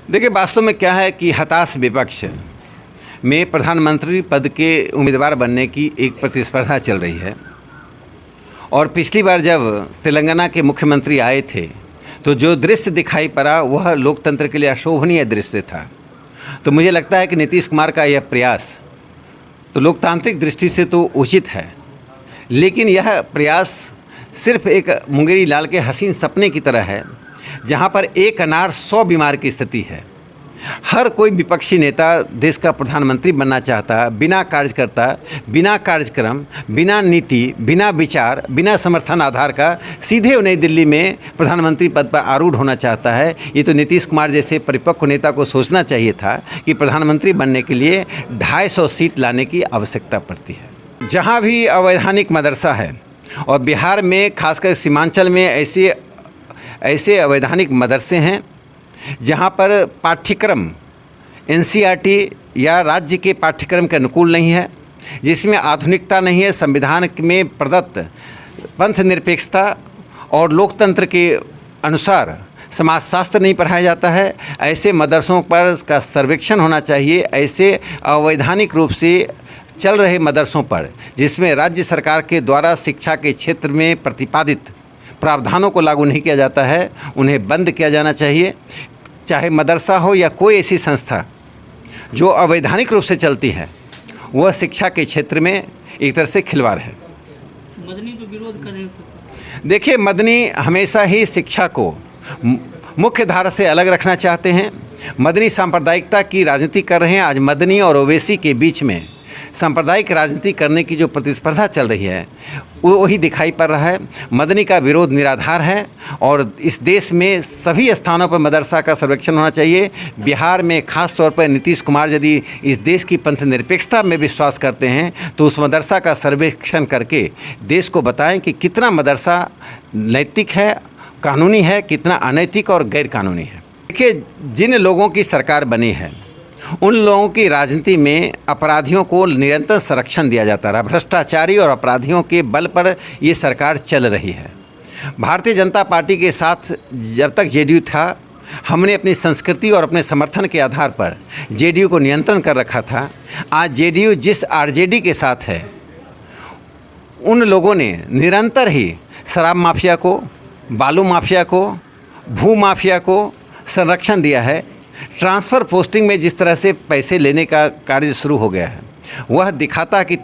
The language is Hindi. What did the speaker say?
देखिए, वास्तव में क्या है कि हताश विपक्ष में प्रधानमंत्री पद के उम्मीदवार बनने की एक प्रतिस्पर्धा चल रही है। और पिछली बार जब तेलंगाना के मुख्यमंत्री आए थे तो जो दृश्य दिखाई पड़ा वह लोकतंत्र के लिए अशोभनीय दृश्य था। तो मुझे लगता है कि नीतीश कुमार का यह प्रयास तो लोकतांत्रिक दृष्टि से तो उचित है, लेकिन यह प्रयास सिर्फ एक मुंगेरी लाल के हसीन सपने की तरह है, जहां पर एक अनार 100 बीमार की स्थिति है। हर कोई विपक्षी नेता देश का प्रधानमंत्री बनना चाहता, बिना कार्यकर्ता, बिना कार्यक्रम, बिना नीति, बिना विचार, बिना समर्थन आधार का सीधे नई दिल्ली में प्रधानमंत्री पद पर आरूढ़ होना चाहता है। ये तो नीतीश कुमार जैसे परिपक्व नेता को सोचना चाहिए था कि प्रधानमंत्री बनने के लिए 250 सीट लाने की आवश्यकता पड़ती है। जहाँ भी अवैधानिक मदरसा है, और बिहार में खासकर सीमांचल में ऐसे अवैधानिक मदरसे हैं जहां पर पाठ्यक्रम एनसीईआरटी या राज्य के पाठ्यक्रम के अनुकूल नहीं है, जिसमें आधुनिकता नहीं है, संविधान में प्रदत्त पंथ निरपेक्षता और लोकतंत्र के अनुसार समाजशास्त्र नहीं पढ़ाया जाता है। ऐसे मदरसों पर का सर्वेक्षण होना चाहिए। ऐसे अवैधानिक रूप से चल रहे मदरसों पर, जिसमें राज्य सरकार के द्वारा शिक्षा के क्षेत्र में प्रतिपादित प्रावधानों को लागू नहीं किया जाता है, उन्हें बंद किया जाना चाहिए। चाहे मदरसा हो या कोई ऐसी संस्था जो अवैधानिक रूप से चलती है, वह शिक्षा के क्षेत्र में एक तरह से खिलवाड़ है। मदनी तो विरोध कर रहे हैं। देखिए, मदनी हमेशा ही शिक्षा को मुख्य धारा से अलग रखना चाहते हैं। मदनी सांप्रदायिकता की राजनीति कर रहे हैं। आज मदनी और ओवैसी के बीच में सांप्रदायिक राजनीति करने की जो प्रतिस्पर्धा चल रही है वो वही दिखाई पड़ रहा है। मदनी का विरोध निराधार है और इस देश में सभी स्थानों पर मदरसा का सर्वेक्षण होना चाहिए। बिहार में खास तौर पर नीतीश कुमार यदि इस देश की पंथ निरपेक्षता में विश्वास करते हैं तो उस मदरसा का सर्वेक्षण करके देश को बताएं कि कितना मदरसा नैतिक है, कानूनी है, कितना अनैतिक और गैर कानूनी है। देखिए, जिन लोगों की सरकार बनी है उन लोगों की राजनीति में अपराधियों को निरंतर संरक्षण दिया जाता रहा। भ्रष्टाचारी और अपराधियों के बल पर ये सरकार चल रही है। भारतीय जनता पार्टी के साथ जब तक जेडीयू था, हमने अपनी संस्कृति और अपने समर्थन के आधार पर जेडीयू को नियंत्रण कर रखा था। आज जेडीयू जिस आरजेडी के साथ है, उन लोगों ने निरंतर ही शराब माफिया को, बालू माफिया को, भू माफिया को संरक्षण दिया है। ट्रांसफ़र पोस्टिंग में जिस तरह से पैसे लेने का कार्य शुरू हो गया है, वह दिखाता कि